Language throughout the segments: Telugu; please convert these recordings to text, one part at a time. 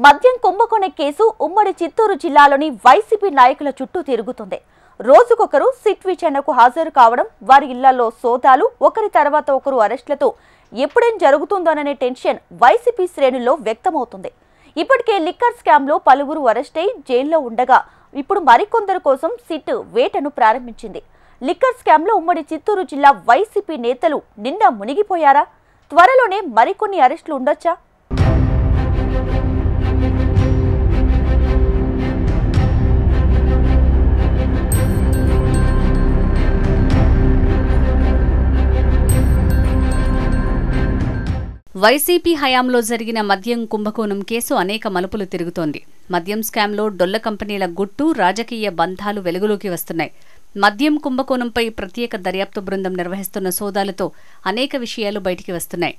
మద్యం కుంభకోణం కేసు ఉమ్మడి చిత్తూరు జిల్లాలోని వైసీపీ నాయకుల చుట్టూ తిరుగుతుంది. రోజుకొకరు సిట్ విచారణకు హాజరు కావడం, వారి ఇళ్లలో సోదాలు, ఒకరి తర్వాత ఒకరు అరెస్టులతో ఎప్పుడేం జరుగుతుందోననే టెన్షన్ వైసీపీ శ్రేణుల్లో వ్యక్తమవుతుంది. ఇప్పటికే లిక్కర్ స్కామ్లో పలువురు అరెస్టై జైల్లో ఉండగా ఇప్పుడు మరికొందరు కోసం సిట్ వేటను ప్రారంభించింది. లిక్కర్ స్కామ్లో ఉమ్మడి చిత్తూరు జిల్లా వైసీపీ నేతలు నిండా మునిగిపోయారా? త్వరలోనే మరికొన్ని అరెస్టులు ఉండొచ్చా? వైసీపీ హయాంలో జరిగిన మద్యం కుంభకోణం కేసు అనేక మలుపులు తిరుగుతోంది. మద్యం స్కామ్లో డొల్ల కంపెనీల గుట్టు, రాజకీయ బంధాలు వెలుగులోకి వస్తున్నాయి. మద్యం కుంభకోణంపై ప్రత్యేక దర్యాప్తు బృందం నిర్వహిస్తున్న సోదాలతో అనేక విషయాలు బయటికి వస్తున్నాయి.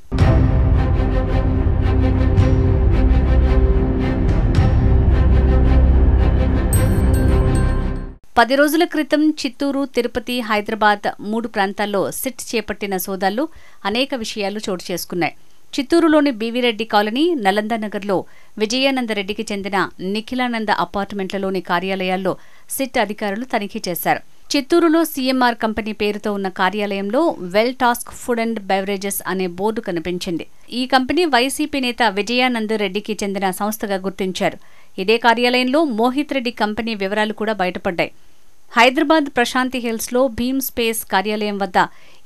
పది రోజుల క్రితం చిత్తూరు, తిరుపతి, హైదరాబాద్ 3 ప్రాంతాల్లో సిట్ చేపట్టిన సోదాల్లో అనేక విషయాలు చోటు చేసుకున్నాయి. చిత్తూరులోని బీవీరెడ్డి కాలనీ, నలందనగర్లో విజయానందరెడ్డికి చెందిన నిఖిలానంద అపార్ట్మెంట్లలోని కార్యాలయాల్లో సిట్ అధికారులు తనిఖీ చేశారు. చిత్తూరులో సీఎంఆర్ కంపెనీ పేరుతో ఉన్న కార్యాలయంలో well task food and beverages అనే బోర్డు కనిపించింది. ఈ కంపెనీ వైసీపీ నేత విజయానంద్ రెడ్డికి చెందిన సంస్థగా గుర్తించారు. ఇదే కార్యాలయంలో మోహిత్ రెడ్డి కంపెనీ వివరాలు కూడా బయటపడ్డాయి. హైదరాబాద్ ప్రశాంతి హిల్స్లో భీమ్ స్పేస్ కార్యాలయం వద్ద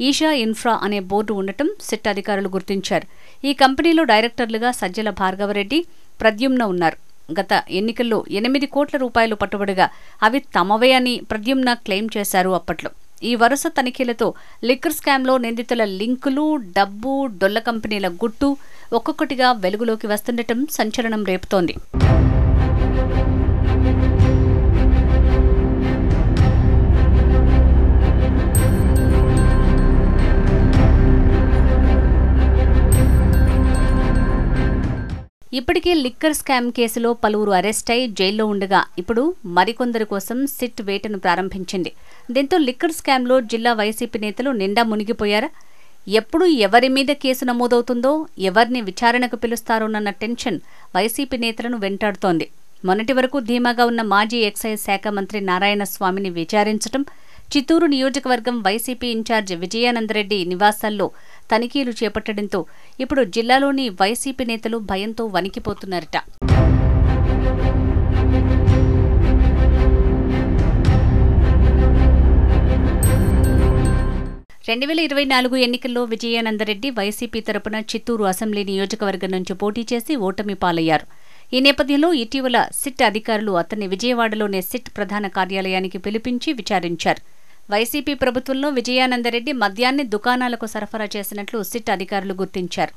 ఈషా ఇన్ఫ్రా అనే బోర్డు ఉండటం సిట్ అధికారులు గుర్తించారు. ఈ కంపెనీలో డైరెక్టర్లుగా సజ్జల భార్గవరెడ్డి, ప్రద్యుమ్న ఉన్నారు. గత ఎన్నికల్లో 8 కోట్ల రూపాయలు పట్టుబడిగా అవి తమవే అని ప్రద్యుమ్న క్లెయిమ్ చేశారు. అప్పట్లో ఈ వరుస తనిఖీలతో లిక్కర్ స్కామ్లో నిందితుల లింకులు, డబ్బు, డొల్ల కంపెనీల గుట్టు ఒక్కొక్కటిగా వెలుగులోకి వస్తుండటం సంచలనం రేపుతోంది. ఇప్పటికే లిక్కర్ స్కామ్ కేసులో పలువురు అరెస్ట్ అయి జైల్లో ఉండగా ఇప్పుడు మరికొందరి కోసం సిట్ వేటను ప్రారంభించింది. దీంతో లిక్కర్ స్కామ్లో జిల్లా వైసీపీ నేతలు నిండా మునిగిపోయారా? ఎప్పుడు ఎవరి మీద కేసు నమోదవుతుందో, ఎవరిని విచారణకు పిలుస్తారోనన్న టెన్షన్ వైసీపీ నేతలను వెంటాడుతోంది. మొన్నటి వరకు ధీమాగా ఉన్న మాజీ ఎక్సైజ్ శాఖ మంత్రి నారాయణ స్వామిని విచారించడం, చిత్తూరు నియోజకవర్గం వైసీపీ ఇన్ఛార్జ్ విజయానందరెడ్డి నివాసాల్లో తనిఖీలు చేపట్టడంతో ఇప్పుడు జిల్లాలోని వైసీపీ నేతలు భయంతో వణికిపోతున్నారట. ఎన్నికల్లో విజయానందరెడ్డి వైసీపీ తరపున చిత్తూరు అసెంబ్లీ నియోజకవర్గం నుంచి పోటీ చేసి ఓటమి పాలయ్యారు. ఈ నేపథ్యంలో ఇటీవల సిట్ అధికారులు అతన్ని విజయవాడలోని సిట్ ప్రధాన కార్యాలయానికి పిలిపించి విచారించారు. వైసీపీ ప్రభుత్వంలో విజయానందరెడ్డి మద్యాన్ని దుకాణాలకు సరఫరా చేసినట్లు సిట్ అధికారులు గుర్తించారు.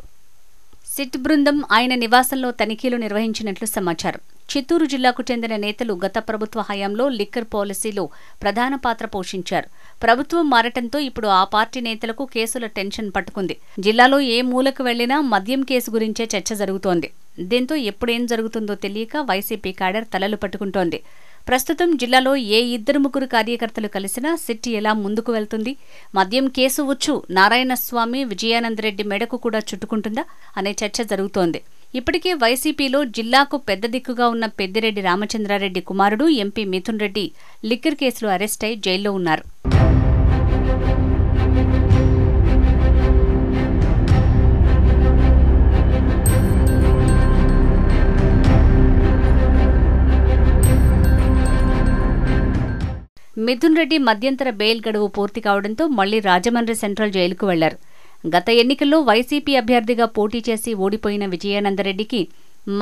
సిట్ బృందం ఆయన నివాసంలో తనిఖీలు నిర్వహించినట్లు సమాచారం. చిత్తూరు జిల్లాకు చెందిన నేతలు గత ప్రభుత్వ హయాంలో లిక్కర్ పాలసీలో ప్రధాన పాత్ర పోషించారు. ప్రభుత్వం మారటంతో ఇప్పుడు ఆ పార్టీ నేతలకు కేసుల టెన్షన్ పట్టుకుంది. జిల్లాలో ఏ మూలకు వెళ్లినా మద్యం కేసు గురించే చర్చ జరుగుతోంది. దీంతో ఎప్పుడేం జరుగుతుందో తెలియక వైసీపీ క్యాడర్ తలలు పట్టుకుంటోంది. ప్రస్తుతం జిల్లాలో ఏ 2-3 కార్యకర్తలు కలిసినా సిట్ ఎలా ముందుకు వెళ్తుంది? మద్యం కేసు వచ్చు నారాయణస్వామి, విజయానందరెడ్డి మెడకు కూడా చుట్టుకుంటుందా అనే చర్చ జరుగుతోంది. ఇప్పటికే వైసీపీలో జిల్లాకు పెద్ద దిక్కుగా ఉన్న పెద్దిరెడ్డి రామచంద్రారెడ్డి కుమారుడు ఎంపీ మిథున్ రెడ్డి లిక్కర్ కేసులో అరెస్ట్ అయి జైల్లో ఉన్నారు. మిథున్ రెడ్డి మధ్యంతర బెయిల్ గడువు పూర్తి కావడంతో మళ్లీ రాజమండ్రి సెంట్రల్ జైలుకు వెళ్లారు. గత ఎన్నికల్లో వైసీపీ అభ్యర్థిగా పోటీ చేసి ఓడిపోయిన విజయానందరెడ్డికి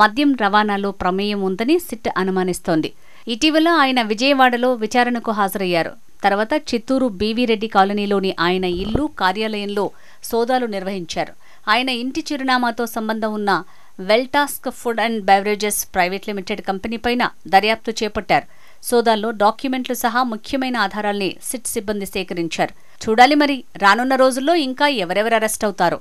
మద్యం రవాణాలో ప్రమేయం ఉందని సిట్ అనుమానిస్తోంది. ఇటీవల ఆయన విజయవాడలో విచారణకు హాజరయ్యారు. తర్వాత చిత్తూరు బీవీరెడ్డి కాలనీలోని ఆయన ఇల్లు, కార్యాలయంలో సోదాలు నిర్వహించారు. ఆయన ఇంటి చిరునామాతో సంబంధం ఉన్న well task food and beverages private limited కంపెనీపైన దర్యాప్తు చేపట్టారు. సోదాల్లో డాక్యుమెంట్లు సహా ముఖ్యమైన ఆధారాల్ని సిట్ సిబ్బంది సేకరించారు. చూడాలి మరి రానున్న రోజుల్లో ఇంకా ఎవరెవరు అరెస్ట్ అవుతారో.